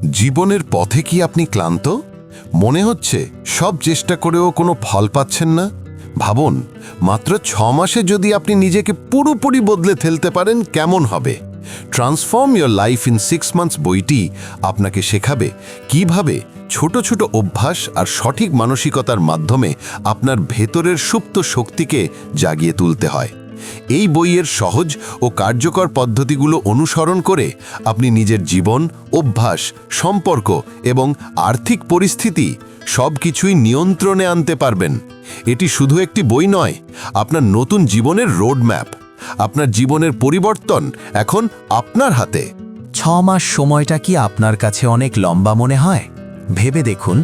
জীবনের পথে কি আপনি ক্লান্ত? মনে হচ্ছে সব চেষ্টা করেও কোনো ফল পাচ্ছেন না? ভাবুন, মাত্র 6 মাসে যদি আপনি নিজেকে পুরোপুরি বদলে ফেলতে পারেন কেমন হবে। Transform your life in 6 months বইটি আপনাকে শেখাবে কিভাবে ছোট ছোট অভ্যাস আর সঠিক মানসিকতার মাধ্যমে আপনার ভেতরের সুপ্ত শক্তিকে জাগিয়ে তুলতে হয়। এই বইয়ের সহজ ও কার্যকর পদ্ধতিগুলো অনুসরণ করে আপনি নিজের জীবন, অভ্যাস, সম্পর্ক এবং আর্থিক পরিস্থিতি সবকিছুই নিয়ন্ত্রণে আনতে পারবেন। এটি শুধু একটি বই নয়, আপনার নতুন জীবনের রোডম্যাপ। আপনার জীবনের পরিবর্তন এখন আপনার হাতে। 6 মাস সময়টা কি আপনার কাছে অনেক লম্বা মনে হয়? ভেবে দেখুন,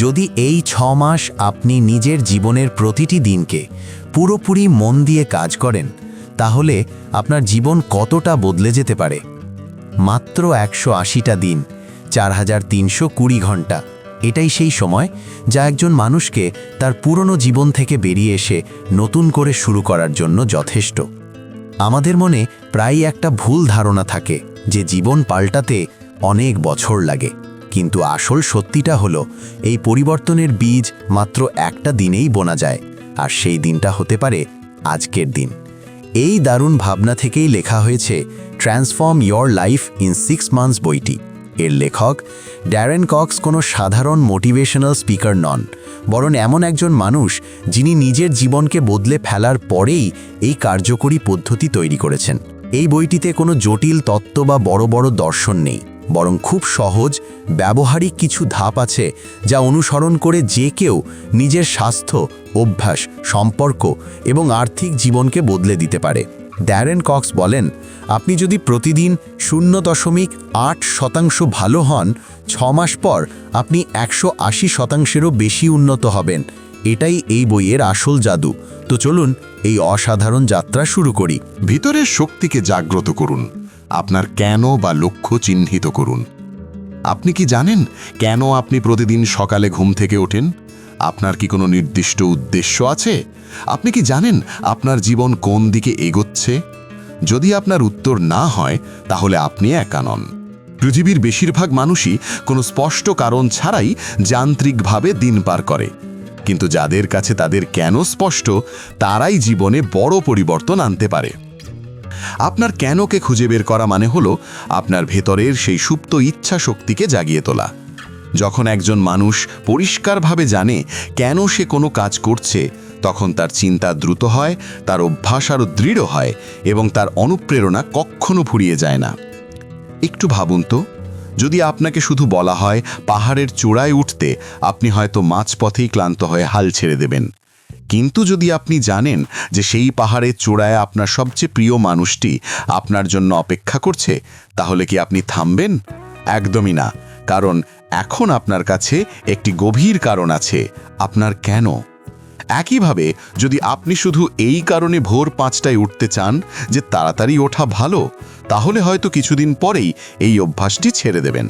যদি এই 6 মাস আপনি নিজের জীবনের প্রতিটি দিনকে পুরোপুরি মন দিয়ে কাজ করেন, তাহলে আপনার জীবন কতটা বদলে যেতে পারে। মাত্র 180টা দিন, 4320 ঘন্টা, এটাই সেই সময় যা একজন মানুষকে তার পুরনো জীবন থেকে বেরিয়ে এসে নতুন করে শুরু করার জন্য যথেষ্ট। আমাদের মনে প্রায়ই একটা ভুল ধারণা থাকে যে জীবন পাল্টাতে অনেক বছর লাগে, কিন্তু আসল সত্যিটা হলো এই পরিবর্তনের বীজ মাত্র একটা দিনেই বোনা যায়, আর সেই দিনটা হতে পারে আজকের দিন। এই দারুণ ভাবনা থেকেই লেখা হয়েছে transform your life in 6 months বইটি। এর লেখক ড্যারেন কক্স কোনো সাধারণ মোটিভেশনাল স্পিকার নন, বরং এমন একজন মানুষ যিনি নিজের জীবনকে বদলে ফেলার পরেই এই কার্যকরী পদ্ধতি তৈরি করেছেন। এই বইটিতে কোনো জটিল তত্ত্ব বা বড় বড় দর্শন নেই, বরং খুব সহজ, ব্যবহারিক কিছু ধাপ আছে যা অনুসরণ করে যে কেউ নিজের স্বাস্থ্য, অভ্যাস, সম্পর্ক এবং আর্থিক জীবনকে বদলে দিতে পারে। ড্যারেন কক্স বলেন, আপনি যদি প্রতিদিন 0.8% ভালো হন, 6 মাস পর আপনি 180%-এরও বেশি উন্নত হবেন। এটাই এই বইয়ের আসল জাদু। তো চলুন এই অসাধারণ যাত্রা শুরু করি। ভিতরের শক্তিকে জাগ্রত করুন। আপনার কেন বা লক্ষ্য চিহ্নিত করুন। আপনি কি জানেন কেন আপনি প্রতিদিন সকালে ঘুম থেকে ওঠেন? আপনার কি কোনো নির্দিষ্ট উদ্দেশ্য আছে? আপনি কি জানেন আপনার জীবন কোন দিকে এগোচ্ছে? যদি আপনার উত্তর না হয়, তাহলে আপনি একা নন। পৃথিবীর বেশিরভাগ মানুষই কোনো স্পষ্ট কারণ ছাড়াই যান্ত্রিকভাবে দিন পার করে, কিন্তু যাদের কাছে তাদের কেন স্পষ্ট, তারাই জীবনে বড় পরিবর্তন আনতে পারে। আপনার কেনকে খুঁজে বের করা মানে হলো আপনার ভেতরের সেই সুপ্ত ইচ্ছা শক্তিকে জাগিয়ে তোলা। যখন একজন মানুষ পরিষ্কারভাবে জানে কেন সে কোনো কাজ করছে, তখন তার চিন্তা দ্রুত হয়, তার অভ্যাস আরও দৃঢ় হয় এবং তার অনুপ্রেরণা কখনো ফুরিয়ে যায় না। একটু ভাবুন তো, যদি আপনাকে শুধু বলা হয় পাহাড়ের চূড়ায় উঠতে, আপনি হয়তো মাঝপথেই ক্লান্ত হয়ে হাল ছেড়ে দেবেন। কিন্তু যদি আপনি জানেন যে সেই পাহাড়ের চূড়ায় আপনার সবচেয়ে প্রিয় মানুষটি আপনার জন্য অপেক্ষা করছে, তাহলে কি আপনি থামবেন? একদমই না, কারণ এখন আপনার কাছে একটি গভীর কারণ আছে, আপনার কেন। একইভাবে যদি আপনি শুধু এই কারণে ভোর 5টায় উঠতে চান যে তাড়াতাড়ি ওঠা ভালো, তাহলে হয়তো কিছুদিন পরেই এই অভ্যাসটি ছেড়ে দেবেন।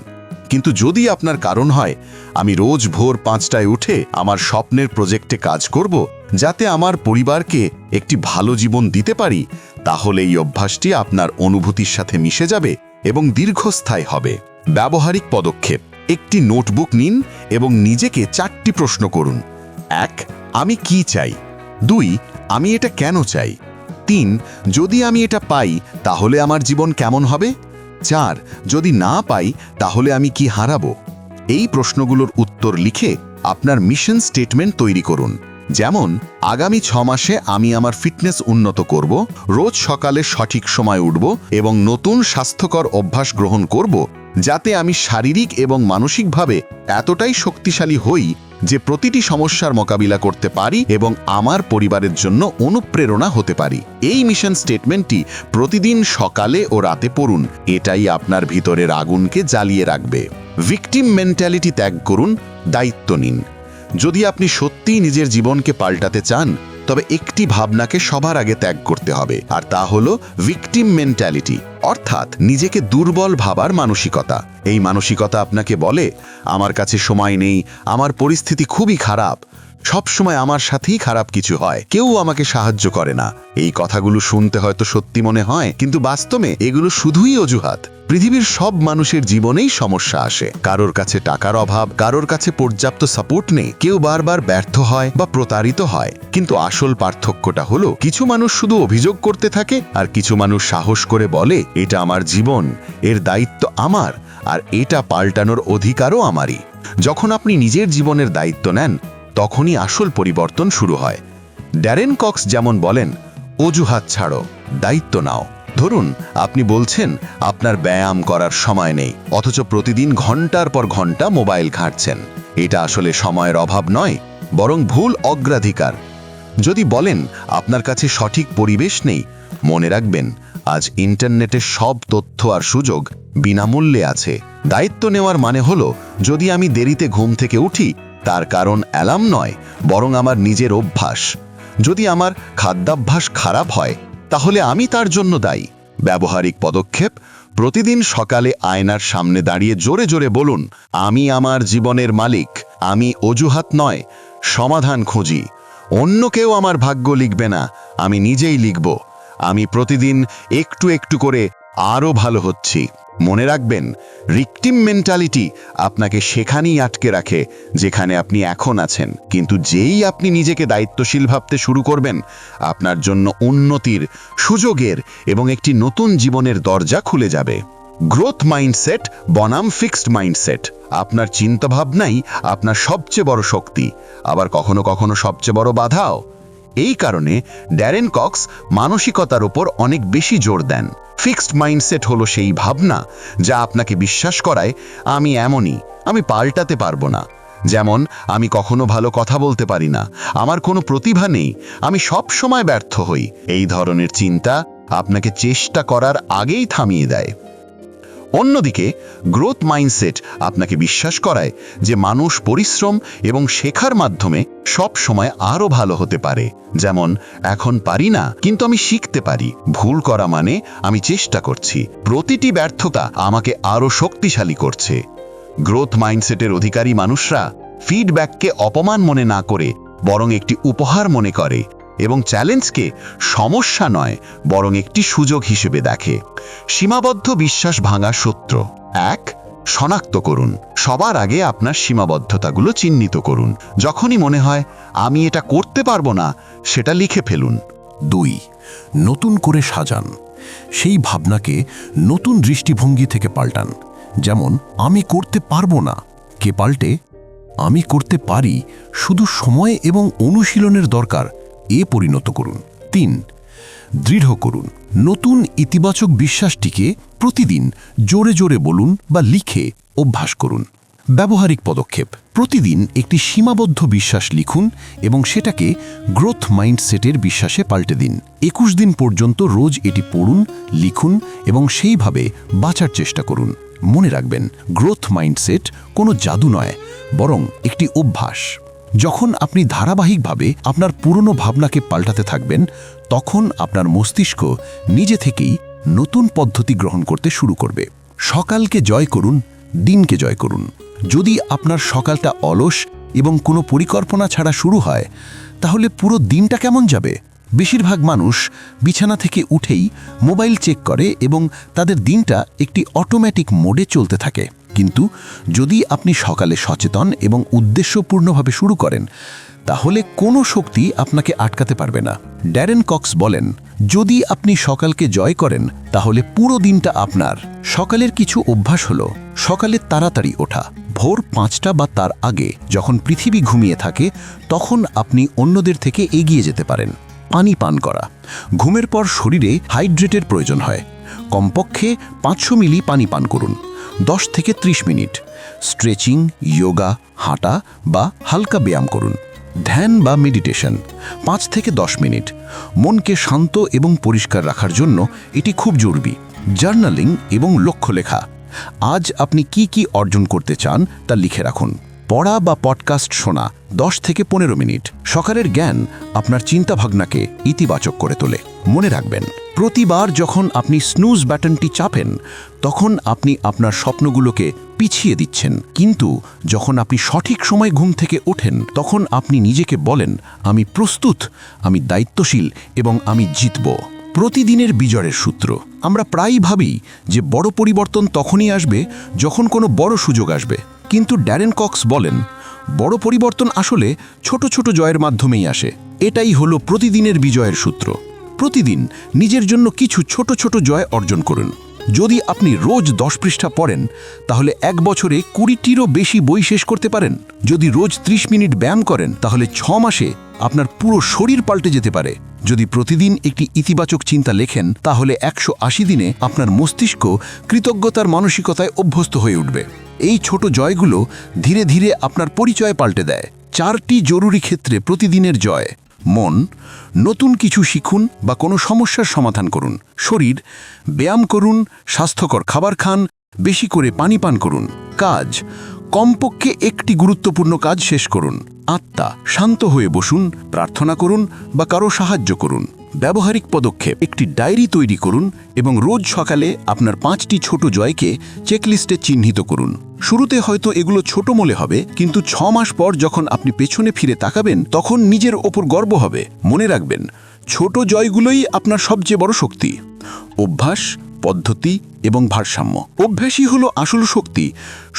কিন্তু যদি আপনার কারণ হয়, আমি রোজ ভোর 5টায় উঠে আমার স্বপ্নের প্রজেক্টে কাজ করব, যাতে আমার পরিবারকে একটি ভালো জীবন দিতে পারি, তাহলে এই অভ্যাসটি আপনার অনুভূতির সাথে মিশে যাবে এবং দীর্ঘস্থায়ী হবে। ব্যবহারিক পদক্ষেপ: একটি নোটবুক নিন এবং নিজেকে 4টি প্রশ্ন করুন। 1. আমি কি চাই? 2. আমি এটা কেন চাই? 3. যদি আমি এটা পাই, তাহলে আমার জীবন কেমন হবে? 4. যদি না পাই, তাহলে আমি কি হারাবো? এই প্রশ্নগুলোর উত্তর লিখে আপনার মিশন স্টেটমেন্ট তৈরি করুন। যেমন, আগামী 6 মাসে আমি আমার ফিটনেস উন্নত করব, রোজ সকালে সঠিক সময় উঠব এবং নতুন স্বাস্থ্যকর অভ্যাস গ্রহণ করব, যাতে আমি শারীরিক এবং মানসিকভাবে এতটাই শক্তিশালী হই যে প্রতিটি সমস্যার মোকাবিলা করতে পারি এবং আমার পরিবারের জন্য অনুপ্রেরণা হতে পারি। এই মিশন স্টেটমেন্টটি প্রতিদিন সকালে ও রাতে পড়ুন। এটাই আপনার ভিতরের আগুনকে জ্বালিয়ে রাখবে। ভিকটিম মেন্টালিটি ত্যাগ করুন, দায়িত্ব নিন। যদি আপনি সত্যিই নিজের জীবনকে পাল্টাতে চান, তবে একটি ভাবনাকে সবার আগে ত্যাগ করতে হবে, আর তা হলো ভিকটিম মেন্টালিটি, অর্থাৎ নিজেকে দুর্বল ভাবার মানসিকতা। এই মানসিকতা আপনাকে বলে, আমার কাছে সময় নেই, আমার পরিস্থিতি খুবই খারাপ, সব সময় আমার সাথেই খারাপ কিছু হয়, কেউ আমাকে সাহায্য করে না। এই কথাগুলো শুনতে হয়তো সত্যি মনে হয়, কিন্তু বাস্তবে এগুলো শুধুই অজুহাত। পৃথিবীর সব মানুষের জীবনেই সমস্যা আসে। কারোর কাছে টাকার অভাব, কারোর কাছে পর্যাপ্ত সাপোর্ট নেই, কেউ বারবার ব্যর্থ হয় বা প্রতারিত হয়। কিন্তু আসল পার্থক্যটা হলো কিছু মানুষ শুধু অভিযোগ করতে থাকে আর কিছু মানুষ সাহস করে বলে, এটা আমার জীবন, এর দায়িত্ব আমার, আর এটা পাল্টানোর অধিকারও আমারই। যখন আপনি নিজের জীবনের দায়িত্ব নেন, তখনই আসল পরিবর্তন শুরু হয়। ড্যারেন কক্স যেমন বলেন, অজুহাত ছাড়ো, দায়িত্ব নাও। ধরুন আপনি বলছেন আপনার ব্যায়াম করার সময় নেই, অথচ প্রতিদিন ঘন্টার পর ঘন্টা মোবাইল ঘাঁটছেন। এটা আসলে সময়ের অভাব নয়, বরং ভুল অগ্রাধিকার। যদি বলেন আপনার কাছে সঠিক পরিবেশ নেই, মনে রাখবেন আজ ইন্টারনেটে সব তথ্য আর সুযোগ বিনামূল্যে আছে। দায়িত্ব নেওয়ার মানে হলো, যদি আমি দেরিতে ঘুম থেকে উঠি, তার কারণ অ্যালার্ম নয়, বরং আমার নিজের অভ্যাস। যদি আমার খাদ্যাভ্যাস খারাপ হয়, তাহলে আমি তার জন্য দায়ী। ব্যবহারিক পদক্ষেপ: প্রতিদিন সকালে আয়নার সামনে দাঁড়িয়ে জোরে জোরে বলুন, আমি আমার জীবনের মালিক, আমি অজুহাত নয়, সমাধান খুঁজি। অন্য কেউ আমার ভাগ্য লিখবে না, আমি নিজেই লিখব। আমি প্রতিদিন একটু একটু করে আরও ভালো হচ্ছি। মনে রাখবেন, ভিকটিম মেন্টালিটি আপনাকে সেখানেই আটকে রাখে যেখানে আপনি এখন আছেন। কিন্তু যেই আপনি নিজেকে দায়িত্বশীল ভাবতে শুরু করবেন, আপনার জন্য উন্নতির, সুযোগের এবং একটি নতুন জীবনের দরজা খুলে যাবে। গ্রোথ মাইন্ডসেট বনাম ফিক্সড মাইন্ডসেট। আপনার চিন্তাভাবনাই আপনার সবচেয়ে বড় শক্তি, আবার কখনো কখনো সবচেয়ে বড় বাধাও। এই কারণে ড্যারেন কক্স মানসিকতার উপর অনেক বেশি জোর দেন। ফিক্সড মাইন্ডসেট হলো সেই ভাবনা যা আপনাকে বিশ্বাস করায়, আমি এমনই, আমি পাল্টাতে পারবো না। যেমন, আমি কখনো ভালো কথা বলতে পারি না, আমার কোনো প্রতিভা নেই, আমি সব সময় ব্যর্থ হই। এই ধরনের চিন্তা আপনাকে চেষ্টা করার আগেই থামিয়ে দেয়। অন্যদিকে গ্রোথ মাইন্ডসেট আপনাকে বিশ্বাস করায় যে মানুষ পরিশ্রম এবং শেখার মাধ্যমে সব সময় আরও ভালো হতে পারে। যেমন, এখন পারি না, কিন্তু আমি শিখতে পারি। ভুল করা মানে আমি চেষ্টা করছি। প্রতিটি ব্যর্থতা আমাকে আরও শক্তিশালী করছে। গ্রোথ মাইন্ডসেটের অধিকারী মানুষরা ফিডব্যাককে অপমান মনে না করে বরং একটি উপহার মনে করে, এবং চ্যালেঞ্জকে সমস্যা নয়, বরং একটি সুযোগ হিসেবে দেখে। সীমাবদ্ধ বিশ্বাস ভাঙার সূত্র: 1. শনাক্ত করুন। সবার আগে আপনার সীমাবদ্ধতাগুলো চিহ্নিত করুন। যখনই মনে হয় আমি এটা করতে পারবো না, সেটা লিখে ফেলুন। 2. নতুন করে সাজান। সেই ভাবনাকে নতুন দৃষ্টিভঙ্গি থেকে পাল্টান। যেমন, আমি করতে পারবো না কে পাল্টে আমি করতে পারি, শুধু সময় এবং অনুশীলনের দরকার, এ পরিণত করুন। 3. দৃঢ় করুন। নতুন ইতিবাচক বিশ্বাসটিকে প্রতিদিন জোরে জোরে বলুন বা লিখে অভ্যাস করুন। ব্যবহারিক পদক্ষেপ: প্রতিদিন একটি সীমাবদ্ধ বিশ্বাস লিখুন এবং সেটাকে গ্রোথ মাইন্ডসেটের বিশ্বাসে পাল্টে দিন। 21 দিন পর্যন্ত রোজ এটি পড়ুন, লিখুন এবং সেইভাবে বাঁচার চেষ্টা করুন। মনে রাখবেন, গ্রোথ মাইন্ডসেট কোনো জাদু নয়, বরং একটি অভ্যাস। যখন আপনি ধারাবাহিকভাবে আপনার পুরনো ভাবনাকে পাল্টাতে থাকবেন, তখন আপনার মস্তিষ্ক নিজে থেকেই নতুন পদ্ধতি গ্রহণ করতে শুরু করবে। সকালকে জয় করুন, দিনকে জয় করুন। যদি আপনার সকালটা অলস এবং কোনো পরিকল্পনা ছাড়া শুরু হয়, তাহলে পুরো দিনটা কেমন যাবে? বেশিরভাগ মানুষ বিছানা থেকে উঠেই মোবাইল চেক করে এবং তাদের দিনটা একটি অটোমেটিক মোডে চলতে থাকে। কিন্তু যদি আপনি সকালে সচেতন এবং উদ্দেশ্যপূর্ণভাবে শুরু করেন, তাহলে কোনো শক্তি আপনাকে আটকাতে পারবে না। ড্যারেন কক্স বলেন, যদি আপনি সকালকে জয় করেন, তাহলে পুরো দিনটা আপনার। সকালের কিছু অভ্যাস হলো: সকালে তাড়াতাড়ি ওঠা। ভোর 5টা বা তার আগে, যখন পৃথিবী ঘুমিয়ে থাকে, তখন আপনি অন্যদের থেকে এগিয়ে যেতে পারেন। পানি পান করা। ঘুমের পর শরীরে হাইড্রেটের প্রয়োজন হয়। কমপক্ষে 500 মিলি পানি পান করুন। 10 থেকে 30 মিনিট স্ট্রেচিং, যোগা, হাঁটা বা হালকা ব্যায়াম করুন। ধ্যান বা মেডিটেশন 5 থেকে 10 মিনিট। মনকে শান্ত এবং পরিষ্কার রাখার জন্য এটি খুব জরুরি। জার্নালিং এবং লক্ষ্য লেখা। আজ আপনি কি কি অর্জন করতে চান তা লিখে রাখুন। পড়া বা পডকাস্ট শোনা 10 থেকে 15 মিনিট। সকালের জ্ঞান আপনার চিন্তাভাবনাকে ইতিবাচক করে তোলে। মনে রাখবেন, প্রতিবার যখন আপনি স্নুজ বাটনটি চাপেন, তখন আপনি আপনার স্বপ্নগুলোকে পিছিয়ে দিচ্ছেন। কিন্তু যখন আপনি সঠিক সময় ঘুম থেকে ওঠেন, তখন আপনি নিজেকে বলেন, আমি প্রস্তুত, আমি দায়িত্বশীল এবং আমি জিতব। প্রতিদিনের বিজয়ের সূত্র। আমরা প্রায়ই ভাবি যে বড় পরিবর্তন তখনই আসবে যখন কোনো বড় সুযোগ আসবে, কিন্তু ড্যারেন কক্স বলেন বড় পরিবর্তন আসলে ছোট ছোট জয়ের মাধ্যমেই আসে। এটাই হলো প্রতিদিনের বিজয়ের সূত্র। প্রতিদিন নিজের জন্য কিছু ছোট ছোট জয় অর্জন করুন। যদি আপনি রোজ 10 পৃষ্ঠা পড়েন, তাহলে 1 বছরে 20টিরও বেশি বই শেষ করতে পারেন। যদি রোজ 30 মিনিট ব্যায়াম করেন, তাহলে 6 মাসে আপনার পুরো শরীর পাল্টে যেতে পারে। যদি প্রতিদিন একটি ইতিবাচক চিন্তা লেখেন, তাহলে 180 দিনে আপনার মস্তিষ্ক কৃতজ্ঞতার মানসিকতায় অভ্যস্ত হয়ে উঠবে। এই ছোট জয়গুলো ধীরে ধীরে আপনার পরিচয় পাল্টে দেয়। 4টি জরুরি ক্ষেত্রে প্রতিদিনের জয়। মন, নতুন কিছু শিখুন বা কোনো সমস্যার সমাধান করুন। শরীর, ব্যায়াম করুন, স্বাস্থ্যকর খাবার খান, বেশি করে পানি পান করুন। কাজ, কমপক্ষে একটি গুরুত্বপূর্ণ কাজ শেষ করুন। আত্মা, শান্ত হয়ে বসুন, প্রার্থনা করুন বা কারো সাহায্য করুন। ব্যবহারিক পদক্ষেপ, একটি ডায়েরি তৈরি করুন এবং রোজ সকালে আপনার 5টি ছোট জয়কে চেকলিস্টে চিহ্নিত করুন। শুরুতে হয়তো এগুলো ছোট মনে হবে, কিন্তু 6 মাস পর যখন আপনি পেছনে ফিরে তাকাবেন, তখন নিজের ওপর গর্ব হবে। মনে রাখবেন, ছোট জয়গুলোই আপনার সবচেয়ে বড় শক্তি। অভ্যাস, পদ্ধতি এবং ভারসাম্য। অভ্যাসই হলো আসল শক্তি,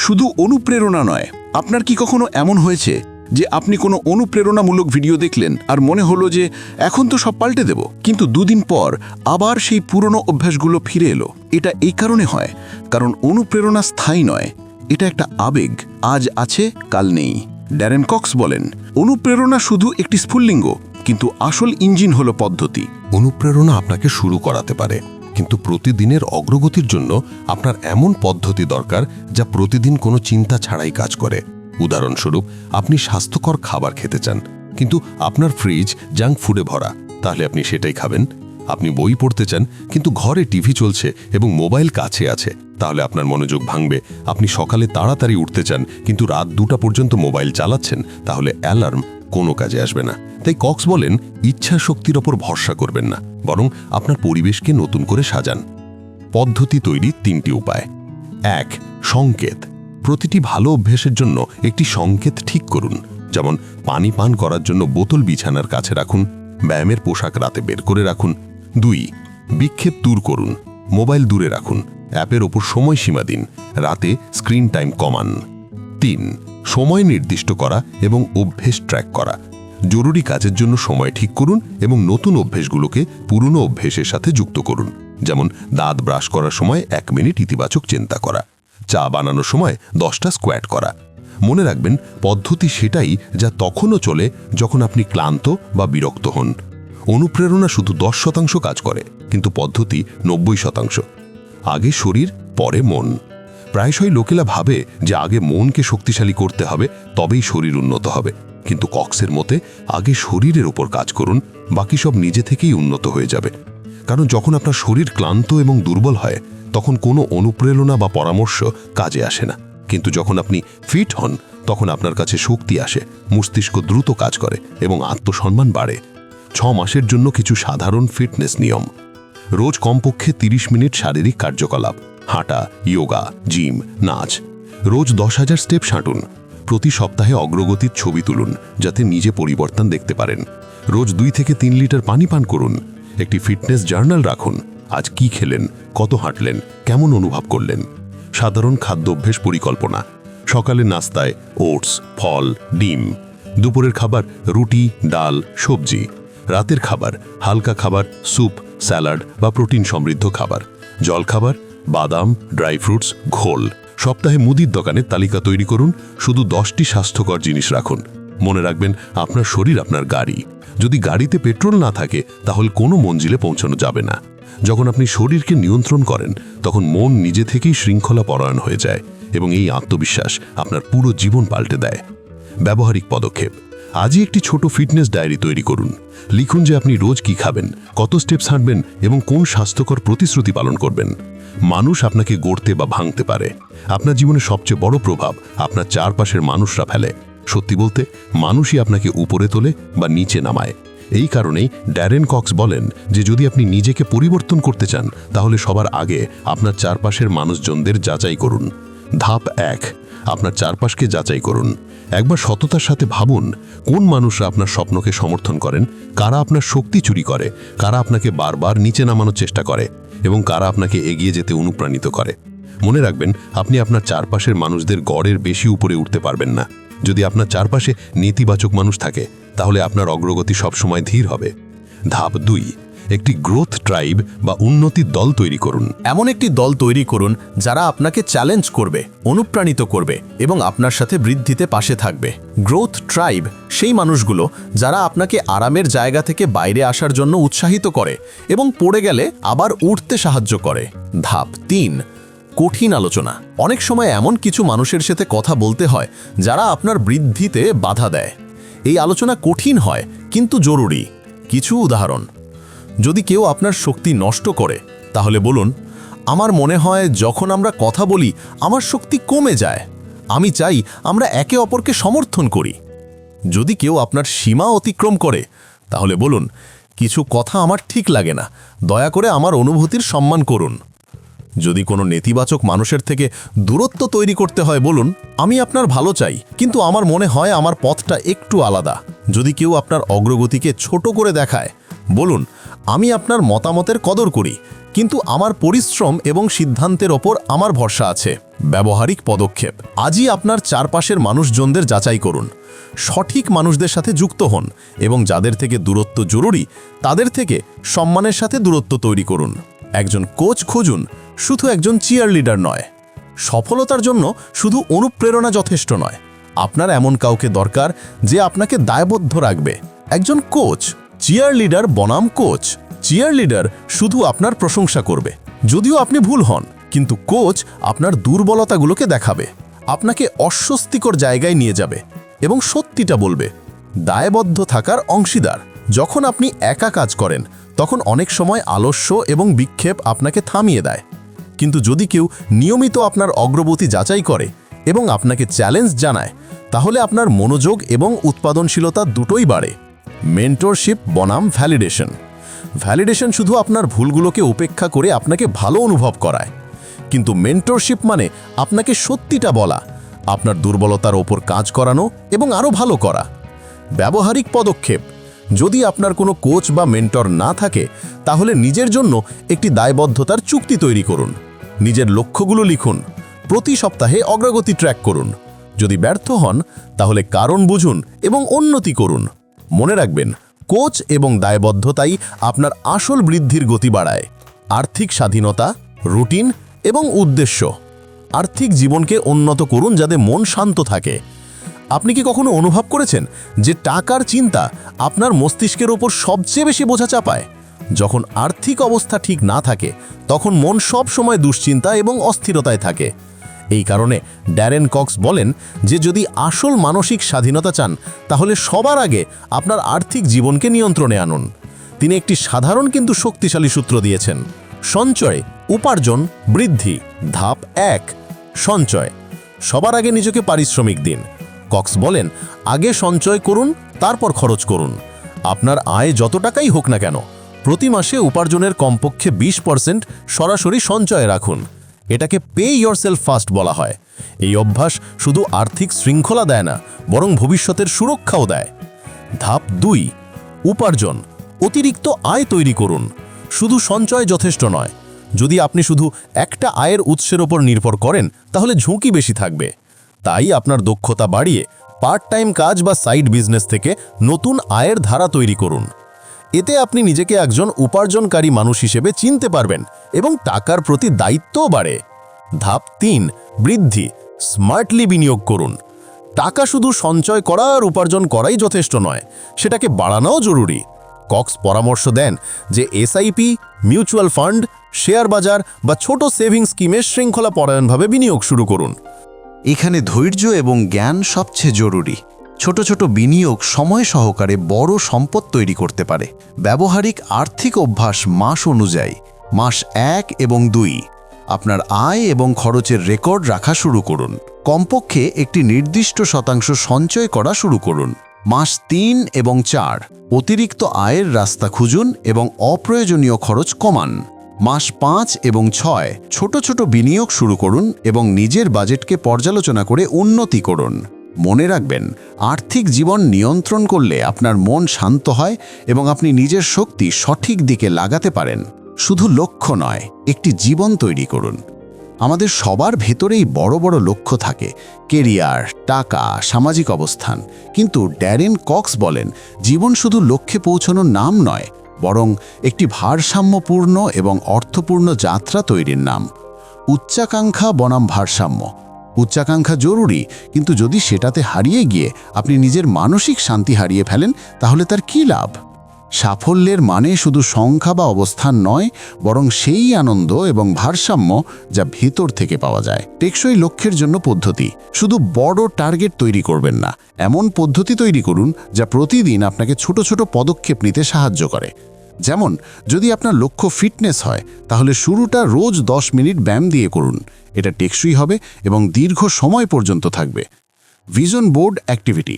শুধু অনুপ্রেরণা নয়। আপনার কি কখনো এমন হয়েছে যে আপনি কোনো অনুপ্রেরণামূলক ভিডিও দেখলেন আর মনে হলো যে এখন তো সব পাল্টে দেব, কিন্তু 2 দিন পর আবার সেই পুরনো অভ্যাসগুলো ফিরে এলো? এটা এই কারণে হয় কারণ অনুপ্রেরণা স্থায়ী নয়, এটা একটা আবেগ, আজ আছে কাল নেই। ড্যারেন কক্স বলেন, অনুপ্রেরণা শুধু একটি স্ফুল্লিঙ্গ, কিন্তু আসল ইঞ্জিন হলো পদ্ধতি। অনুপ্রেরণা আপনাকে শুরু করাতে পারে, কিন্তু প্রতিদিনের অগ্রগতির জন্য আপনার এমন পদ্ধতি দরকার যা প্রতিদিন কোনো চিন্তা ছাড়াই কাজ করে। উদাহরণস্বরূপ, আপনি স্বাস্থ্যকর খাবার খেতে চান, কিন্তু আপনার ফ্রিজ জাঙ্ক ফুডে ভরা, তাহলে আপনি সেটাই খাবেন। আপনি বই পড়তে চান, কিন্তু ঘরে টিভি চলছে এবং মোবাইল কাছে আছে, তাহলে আপনার মনোযোগ ভাঙবে। আপনি সকালে তাড়াতাড়ি উঠতে চান, কিন্তু রাত 2টা পর্যন্ত মোবাইল চালাচ্ছেন, তাহলে অ্যালার্ম কোনো কাজে আসবে না। তাই কক্স বলেন, ইচ্ছা শক্তির ওপর ভরসা করবেন না, বরং আপনার পরিবেশকে নতুন করে সাজান। পদ্ধতি তৈরির 3টি উপায়। 1. সংকেত। প্রতিটি ভালো অভ্যাসের জন্য একটি সংকেত ঠিক করুন, যেমন পানি পান করার জন্য বোতল বিছানার কাছে রাখুন, ব্যায়ামের পোশাক রাতে বের করে রাখুন। 2. বিক্ষেপ দূর করুন। মোবাইল দূরে রাখুন, অ্যাপের ওপর সময়সীমা দিন, রাতে স্ক্রিন টাইম কমান। 3. সময় নির্দিষ্ট করা এবং অভ্যেস ট্র্যাক করা। জরুরি কাজের জন্য সময় ঠিক করুন এবং নতুন অভ্যেসগুলোকে পুরনো অভ্যেসের সাথে যুক্ত করুন, যেমন দাঁত ব্রাশ করার সময় 1 মিনিট ইতিবাচক চিন্তা করা, চা বানানোর সময় 10টা স্কোয়াট করা। মনে রাখবেন, পদ্ধতি সেটাই যা তখনও চলে যখন আপনি ক্লান্ত বা বিরক্ত হন। অনুপ্রেরণা শুধু 10% কাজ করে, কিন্তু পদ্ধতি 90%। আগে শরীর, পরে মন। প্রায়শই লোকেরা ভাবে যে আগে মনকে শক্তিশালী করতে হবে, তবেই শরীর উন্নত হবে, কিন্তু কক্সের মতে আগে শরীরের উপর কাজ করুন, বাকি সব নিজে থেকেই উন্নত হয়ে যাবে। কারণ যখন আপনার শরীর ক্লান্ত এবং দুর্বল হয়, তখন কোনো অনুপ্রেরণা বা পরামর্শ কাজে আসে না, কিন্তু যখন আপনি ফিট হন, তখন আপনার কাছে শক্তি আসে, মস্তিষ্ক দ্রুত কাজ করে এবং আত্মসম্মান বাড়ে। 6 মাসের জন্য কিছু সাধারণ ফিটনেস নিয়ম। রোজ কমপক্ষে 30 মিনিট শারীরিক কার্যকলাপ, হাঁটা, যোগা, জিম, নাচ। রোজ 10,000 স্টেপ হাঁটুন। প্রতি সপ্তাহে অগ্রগতির ছবি তুলুন, যাতে নিজে পরিবর্তন দেখতে পারেন। রোজ 2 থেকে 3 লিটার পানি পান করুন। একটি ফিটনেস জার্নাল রাখুন, আজ কি খেলেন, কত হাঁটলেন, কেমন অনুভব করলেন। সাধারণ খাদ্য অভ্যেস পরিকল্পনা। সকালে নাস্তায় ওটস, ফল, ডিম। দুপুরের খাবার রুটি, ডাল, সবজি। রাতের খাবার হালকা খাবার, স্যুপ, স্যালাড বা প্রোটিন সমৃদ্ধ খাবার। জলখাবার বাদাম, ড্রাই ফ্রুটস, ঘোল। সপ্তাহে মুদির দোকানের তালিকা তৈরি করুন, শুধু 10টি স্বাস্থ্যকর জিনিস রাখুন। মনে রাখবেন, আপনার শরীর আপনার গাড়ি। যদি গাড়িতে পেট্রোল না থাকে, তাহলে কোনো মঞ্জিলে পৌঁছানো যাবে না। যখন আপনি শরীরকে নিয়ন্ত্রণ করেন, তখন মন নিজে থেকেই শৃঙ্খলা পরায়ণ হয়ে যায় এবং এই আত্মবিশ্বাস আপনার পুরো জীবন পাল্টে দেয়। ব্যবহারিক পদক্ষেপ। আজই একটি ছোট ফিটনেস ডায়েরি তৈরি করুন। লিখুন যে আপনি রোজ কি খাবেন, কত স্টেপস হাঁটবেন এবং কোন স্বাস্থ্যকর প্রতিশ্রুতি পালন করবেন। মানুষ আপনাকে গড়তে বা ভাঙতে পারে। আপনার জীবনে সবচেয়ে বড় প্রভাব আপনার চারপাশের মানুষরা ফেলে। সত্যি বলতে, মানুষই আপনাকে উপরে তোলে বা নিচে নামায়। এই কারণেই ড্যারেন কক্স বলেন যে যদি আপনি নিজেকে পরিবর্তন করতে চান, তাহলে সবার আগে আপনার চারপাশের মানুষজনদের যাচাই করুন। ধাপ 1, আপনার চারপাশকে যাচাই করুন। একবার সততার সাথে ভাবুন, কোন মানুষরা আপনার স্বপ্নকে সমর্থন করেন, কারা আপনার শক্তি চুরি করে, কারা আপনাকে বারবার নিচে নামানোর চেষ্টা করে এবং কারা আপনাকে এগিয়ে যেতে অনুপ্রাণিত করে। মনে রাখবেন, আপনি আপনার চারপাশের মানুষদের গড়ের বেশি উপরে উঠতে পারবেন না। যদি আপনার চারপাশে নেতিবাচক মানুষ থাকে, তাহলে আপনার অগ্রগতি সবসময় ধীর হবে। ধাপ 2, একটি গ্রোথ ট্রাইব বা উন্নতির দল তৈরি করুন। এমন একটি দল তৈরি করুন যারা আপনাকে চ্যালেঞ্জ করবে, অনুপ্রাণিত করবে এবং আপনার সাথে বৃদ্ধিতে পাশে থাকবে। গ্রোথ ট্রাইব সেই মানুষগুলো যারা আপনাকে আরামের জায়গা থেকে বাইরে আসার জন্য উৎসাহিত করে এবং পড়ে গেলে আবার উঠতে সাহায্য করে। ধাপ 3, কঠিন আলোচনা। অনেক সময় এমন কিছু মানুষের সাথে কথা বলতে হয় যারা আপনার বৃদ্ধিতে বাধা দেয়। এই আলোচনা কঠিন হয় কিন্তু জরুরি। কিছু উদাহরণ: যদি কেউ আপনার শক্তি নষ্ট করে, তাহলে বলুন, আমার মনে হয় যখন আমরা কথা বলি আমার শক্তি কমে যায়। আমি চাই আমরা একে অপরকে সমর্থন করি। যদি কেউ আপনার সীমা অতিক্রম করে, তাহলে বলুন, কিছু কথা আমার ঠিক লাগে না, দয়া করে আমার অনুভূতির সম্মান করুন। যদি কোনো নেতিবাচক মানুষের থেকে দূরত্ব তৈরি করতে হয়, বলুন, আমি আপনার ভালো চাই, কিন্তু আমার মনে হয় আমার পথটা একটু আলাদা। যদি কেউ আপনার অগ্রগতিকে ছোট করে দেখায়, বলুন, আমি আপনার মতামতের কদর করি, কিন্তু আমার পরিশ্রম এবং সিদ্ধান্তের ওপর আমার ভরসা আছে। ব্যবহারিক পদক্ষেপ: আজই আপনার চারপাশের মানুষজনদের যাচাই করুন। সঠিক মানুষদের সাথে যুক্ত হন এবং যাদের থেকে দূরত্ব জরুরি তাদের থেকে সম্মানের সাথে দূরত্ব তৈরি করুন। একজন কোচ খুঁজুন, শুধু একজন চিয়ার লিডার নয়। সফলতার জন্য শুধু অনুপ্রেরণা যথেষ্ট নয়, আপনার এমন কাউকে দরকার যে আপনাকে দায়বদ্ধ রাখবে। একজন কোচ, চিয়ার লিডার বনাম কোচ। চিয়ার লিডার শুধু আপনার প্রশংসা করবে যদিও আপনি ভুল হন, কিন্তু কোচ আপনার দুর্বলতাগুলোকে দেখাবে, আপনাকে অস্বস্তিকর জায়গায় নিয়ে যাবে এবং সত্যিটা বলবে। দায়বদ্ধ থাকার অংশীদার: যখন আপনি একা কাজ করেন তখন অনেক সময় আলস্য এবং বিক্ষেপ আপনাকে থামিয়ে দেয়, কিন্তু যদি কেউ নিয়মিত আপনার অগ্রগতি যাচাই করে এবং আপনাকে চ্যালেঞ্জ জানায়, তাহলে আপনার মনোযোগ এবং উৎপাদনশীলতা দুটোই বাড়ে। মেন্টরশিপ বনাম ভ্যালিডেশন: ভ্যালিডেশন শুধু আপনার ভুলগুলোকে উপেক্ষা করে আপনাকে ভালো অনুভব করায়, কিন্তু মেন্টরশিপ মানে আপনাকে সত্যিটা বলা, আপনার দুর্বলতার ওপর কাজ করানো এবং আরও ভালো করা। ব্যবহারিক পদক্ষেপ: যদি আপনার কোনো কোচ বা মেন্টর না থাকে, তাহলে নিজের জন্য একটি দায়বদ্ধতার চুক্তি তৈরি করুন। নিজের লক্ষ্যগুলো লিখুন, প্রতি সপ্তাহে অগ্রগতি ট্র্যাক করুন। যদি ব্যর্থ হন, তাহলে কারণ বুঝুন এবং উন্নতি করুন। মনে রাখবেন, কোচ এবং দায়বদ্ধতাই আপনার আসল বৃদ্ধির গতি বাড়ায়। আর্থিক স্বাধীনতা, রুটিন এবং উদ্দেশ্য: আর্থিক জীবনকে উন্নত করুন যাতে মন শান্ত থাকে। আপনি কি কখনো অনুভব করেছেন যে টাকার চিন্তা আপনার মস্তিষ্কের ওপর সবচেয়ে বেশি বোঝা চাপায়? যখন আর্থিক অবস্থা ঠিক না থাকে, তখন মন সব সময় দুশ্চিন্তা এবং অস্থিরতায় থাকে। এই কারণে ড্যারেন কক্স বলেন যে যদি আসল মানসিক স্বাধীনতা চান, তাহলে সবার আগে আপনার আর্থিক জীবনকে নিয়ন্ত্রণে আনুন। তিনি একটি সাধারণ কিন্তু শক্তিশালী সূত্র দিয়েছেন: সঞ্চয়, উপার্জন, বৃদ্ধি। ধাপ 1, সঞ্চয়। সবার আগে নিজেকে পারিশ্রমিক দিন। কক্স বলেন, আগে সঞ্চয় করুন, তারপর খরচ করুন। আপনার আয় যত টাকাই হোক না কেন, প্রতি মাসে উপার্জনের কমপক্ষে 20% সরাসরি সঞ্চয়ে রাখুন। এটাকে পে ইয়োরসেলফ ফার্স্ট বলা হয়। এই অভ্যাস শুধু আর্থিক শৃঙ্খলা দেয় না, বরং ভবিষ্যতের সুরক্ষাও দেয়। ধাপ 2, উপার্জন। অতিরিক্ত আয় তৈরি করুন। শুধু সঞ্চয় যথেষ্ট নয়। যদি আপনি শুধু একটা আয়ের উৎসের ওপর নির্ভর করেন, তাহলে ঝুঁকি বেশি থাকবে। তাই আপনার দক্ষতা বাড়িয়ে পার্ট টাইম কাজ বা সাইড বিজনেস থেকে নতুন আয়ের ধারা তৈরি করুন। এতে আপনি নিজেকে একজন উপার্জনকারী মানুষ হিসেবে চিনতে পারবেন এবং টাকার প্রতি দায়িত্বও বাড়ে। ধাপ 3, বৃদ্ধি। স্মার্টলি বিনিয়োগ করুন। টাকা শুধু সঞ্চয় করা আর উপার্জন করাই যথেষ্ট নয়, সেটাকে বাড়ানোও জরুরি। কক্স পরামর্শ দেন যে এসআইপি, মিউচুয়াল ফান্ড, শেয়ার বাজার বা ছোট সেভিং স্কিমে শৃঙ্খলাপরায়ণভাবে বিনিয়োগ শুরু করুন। এখানে ধৈর্য এবং জ্ঞান সবচেয়ে জরুরি। ছোট ছোট বিনিয়োগ সময় সহকারে বড় সম্পদ তৈরি করতে পারে। ব্যবহারিক আর্থিক অভ্যাস মাস অনুযায়ী: মাস 1 এবং 2, আপনার আয় এবং খরচের রেকর্ড রাখা শুরু করুন। কমপক্ষে একটি নির্দিষ্ট শতাংশ সঞ্চয় করা শুরু করুন। মাস 3 এবং 4, অতিরিক্ত আয়ের রাস্তা খুঁজুন এবং অপ্রয়োজনীয় খরচ কমান। মাস 5 এবং 6 ছোট ছোট বিনিয়োগ শুরু করুন এবং নিজের বাজেটকে পর্যালোচনা করে উন্নতি করুন। মনে রাখবেন, আর্থিক জীবন নিয়ন্ত্রণ করলে আপনার মন শান্ত হয় এবং আপনি নিজের শক্তি সঠিক দিকে লাগাতে পারেন। শুধু লক্ষ্য নয়, একটি জীবন তৈরি করুন। আমাদের সবার ভেতরেই বড় বড় লক্ষ্য থাকে, কেরিয়ার, টাকা, সামাজিক অবস্থান। কিন্তু ড্যারেন কক্স বলেন, জীবন শুধু লক্ষ্যে পৌঁছানোর নাম নয়, বরং একটি ভারসাম্যপূর্ণ এবং অর্থপূর্ণ যাত্রা তৈরির নাম। উচ্চাকাঙ্ক্ষা বনাম ভারসাম্য। উচ্চাকাঙ্ক্ষা জরুরি, কিন্তু যদি সেটাতে হারিয়ে গিয়ে আপনি নিজের মানসিক শান্তি হারিয়ে ফেলেন, তাহলে তার কী লাভ? সাফল্যের মানে শুধু সংখ্যা বা অবস্থান নয়, বরং সেই আনন্দ এবং ভারসাম্য যা ভেতর থেকে পাওয়া যায়। টেকসই লক্ষ্যের জন্য পদ্ধতি। শুধু বড় টার্গেট তৈরি করবেন না, এমন পদ্ধতি তৈরি করুন যা প্রতিদিন আপনাকে ছোট ছোট পদক্ষেপ নিতে সাহায্য করে। যেমন, যদি আপনার লক্ষ্য ফিটনেস হয়, তাহলে শুরুটা রোজ 10 মিনিট ব্যায়াম দিয়ে করুন। এটা টেকসই হবে এবং দীর্ঘ সময় পর্যন্ত থাকবে। Vision board activity.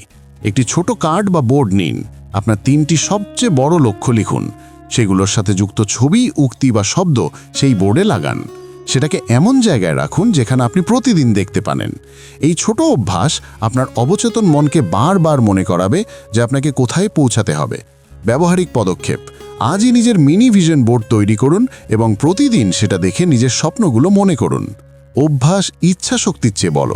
একটি ছোট কার্ড বা বোর্ড নিন, আপনার 3টি সবচেয়ে বড় লক্ষ্য লিখুন। সেগুলোর সাথে যুক্ত ছবি, উক্তি বা শব্দ সেই বোর্ডে লাগান। সেটাকে এমন জায়গায় রাখুন যেখানে আপনি প্রতিদিন দেখতে পারেন। এই ছোট অভ্যাস আপনার অবচেতন মনকে বারবার মনে করাবে যে আপনাকে কোথায় পৌঁছাতে হবে। ব্যবহারিক পদক্ষেপ। আজই নিজের মিনি ভিশন বোর্ড তৈরি করুন এবং প্রতিদিন সেটা দেখে নিজের স্বপ্নগুলো মনে করুন। অভ্যাস ইচ্ছা শক্তির চেয়ে বড়।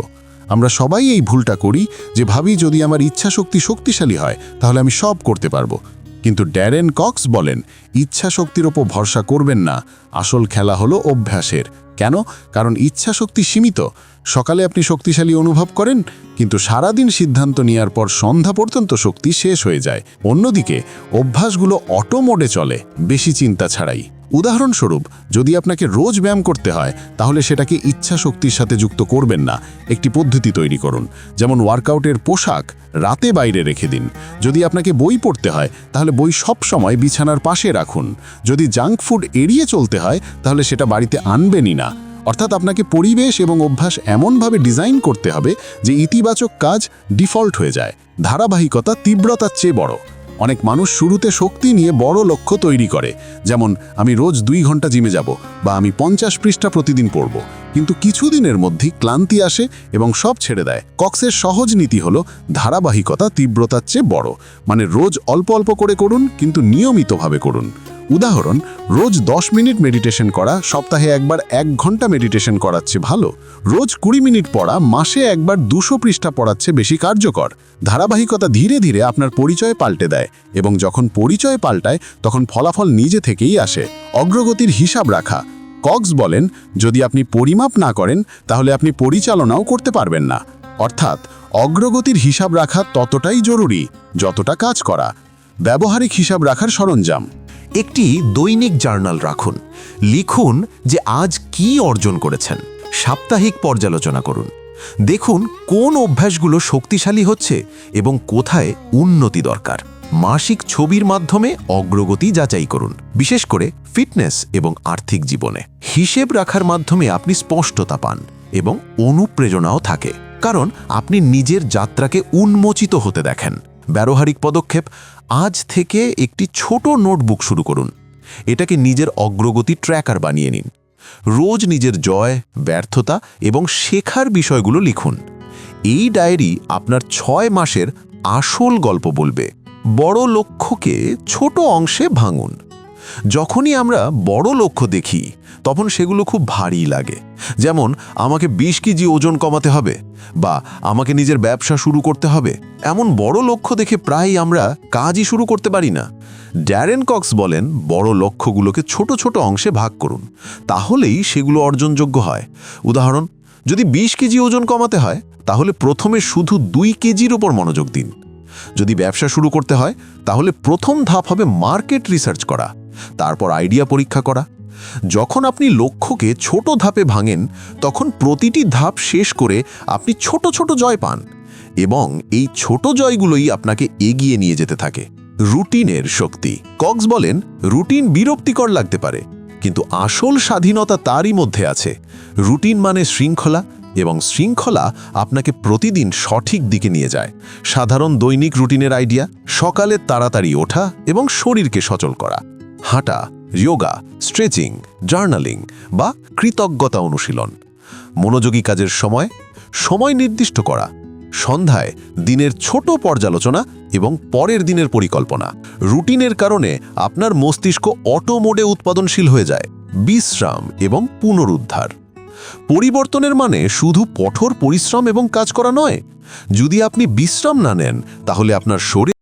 আমরা সবাই এই ভুলটা করি যে ভাবি, যদি আমার ইচ্ছা শক্তি শক্তিশালী হয় তাহলে আমি সব করতে পারবো। কিন্তু ড্যারেন কক্স বলেন, ইচ্ছা শক্তির ওপর ভরসা করবেন না, আসল খেলা হলো অভ্যাসের। কেন? কারণ ইচ্ছা শক্তি সীমিত। সকালে আপনি শক্তিশালী অনুভব করেন, কিন্তু সারাদিন সিদ্ধান্ত নেওয়ার পর সন্ধ্যা পর্যন্ত শক্তি শেষ হয়ে যায়। অন্যদিকে অভ্যাসগুলো অটো মোডে চলে, বেশি চিন্তা ছাড়াই। উদাহরণস্বরূপ, যদি আপনাকে রোজ ব্যায়াম করতে হয়, তাহলে সেটাকে ইচ্ছা শক্তির সাথে যুক্ত করবেন না, একটি পদ্ধতি তৈরি করুন। যেমন ওয়ার্কআউটের পোশাক রাতে বাইরে রেখে দিন। যদি আপনাকে বই পড়তে হয়, তাহলে বই সব সময় বিছানার পাশে রাখুন। যদি জাঙ্ক ফুড এড়িয়ে চলতে হয়, তাহলে সেটা বাড়িতে আনবেনই না। অর্থাৎ আপনাকে পরিবেশ এবং অভ্যাস এমনভাবে ডিজাইন করতে হবে যে ইতিবাচক কাজ ডিফল্ট হয়ে যায়। ধারাবাহিকতা তীব্রতার চেয়ে বড়। অনেক মানুষ শুরুতে শক্তি নিয়ে বড় লক্ষ্য তৈরি করে, যেমন আমি রোজ 2 ঘন্টা জিমে যাব বা আমি 50 পৃষ্ঠা প্রতিদিন পড়ব। কিন্তু কিছুদিনের মধ্যেই ক্লান্তি আসে এবং সব ছেড়ে দেয়। কক্সের সহজ নীতি হলো ধারাবাহিকতা তীব্রতার চেয়ে বড়। মানে রোজ অল্প অল্প করে করুন, কিন্তু নিয়মিতভাবে করুন। উদাহরণ, রোজ 10 মিনিট মেডিটেশন করা সপ্তাহে একবার 1 ঘন্টা মেডিটেশন করাচ্ছে ভালো। রোজ 20 মিনিট পড়া মাসে একবার 200 পৃষ্ঠা পড়াচ্ছে বেশি কার্যকর। ধারাবাহিকতা ধীরে ধীরে আপনার পরিচয় পাল্টে দেয়, এবং যখন পরিচয় পাল্টায় তখন ফলাফল নিজে থেকেই আসে। অগ্রগতির হিসাব রাখা। কক্স বলেন, যদি আপনি পরিমাপ না করেন তাহলে আপনি পরিচালনাও করতে পারবেন না। অর্থাৎ অগ্রগতির হিসাব রাখা ততটাই জরুরি যতটা কাজ করা। ব্যবহারিক হিসাব রাখার সরঞ্জাম। একটি দৈনিক জার্নাল রাখুন। লিখুন যে আজ কি অর্জন করেছেন। সাপ্তাহিক পর্যালোচনা করুন। দেখুন কোন অভ্যাসগুলো শক্তিশালী হচ্ছে এবং কোথায় উন্নতি দরকার। মাসিক ছবির মাধ্যমে অগ্রগতি যাচাই করুন, বিশেষ করে ফিটনেস এবং আর্থিক জীবনে। হিসেব রাখার মাধ্যমে আপনি স্পষ্টতা পান এবং অনুপ্রেরণাও থাকে, কারণ আপনি নিজের যাত্রাকে উন্মোচিত হতে দেখেন। ব্যবহারিক পদক্ষেপ। আজ থেকে একটি ছোট নোটবুক শুরু করুন। এটাকে নিজের অগ্রগতি ট্র্যাকার বানিয়ে নিন। রোজ নিজের জয়, ব্যর্থতা এবং শেখার বিষয়গুলো লিখুন। এই ডায়েরি আপনার 6 মাসের আসল গল্প বলবে। বড় লক্ষ্যকে ছোট অংশে ভাঙুন। যখনই আমরা বড় লক্ষ্য দেখি তখন সেগুলো খুব ভারী লাগে। যেমন, আমাকে 20 কেজি ওজন কমাতে হবে বা আমাকে নিজের ব্যবসা শুরু করতে হবে। এমন বড় লক্ষ্য দেখে প্রায় আমরা কাজই শুরু করতে পারি না। ড্যারেন কক্স বলেন, বড় লক্ষ্যগুলোকে ছোট ছোট অংশে ভাগ করুন, তাহলেই সেগুলো অর্জনযোগ্য হয়। উদাহরণ, যদি 20 কেজি ওজন কমাতে হয়, তাহলে প্রথমে শুধু 2 কেজির ওপর মনোযোগ দিন। যদি ব্যবসা শুরু করতে হয়, তাহলে প্রথম ধাপ হবে মার্কেট রিসার্চ করা, তারপর আইডিয়া পরীক্ষা করা। যখন আপনি লক্ষ্যকে ছোট ধাপে ভাঙেন, তখন প্রতিটি ধাপ শেষ করে আপনি ছোট ছোট জয় পান, এবং এই ছোট জয়গুলোই আপনাকে এগিয়ে নিয়ে যেতে থাকে। রুটিনের শক্তি। কক্স বলেন, রুটিন বিরক্তিকর লাগতে পারে, কিন্তু আসল স্বাধীনতা তারই মধ্যে আছে। রুটিন মানে শৃঙ্খলা, এবং শৃঙ্খলা আপনাকে প্রতিদিন সঠিক দিকে নিয়ে যায়। সাধারণ দৈনিক রুটিনের আইডিয়া: সকালে তাড়াতাড়ি ওঠা এবং শরীরকে সচল করা, হাঁটা, যোগা, স্ট্রেচিং, জার্নালিং বা কৃতজ্ঞতা অনুশীলন। মনোযোগী কাজের সময় সময় নির্দিষ্ট করা, সন্ধ্যায় দিনের ছোট পর্যালোচনা এবং পরের দিনের পরিকল্পনা। রুটিনের কারণে আপনার মস্তিষ্ক অটো মোডে উৎপাদনশীল হয়ে যায়। বিশ্রাম এবং পুনরুদ্ধার। পরিবর্তনের মানে শুধু কঠোর পরিশ্রম এবং কাজ করা নয়। যদি আপনি বিশ্রাম না নেন, তাহলে আপনার শরীর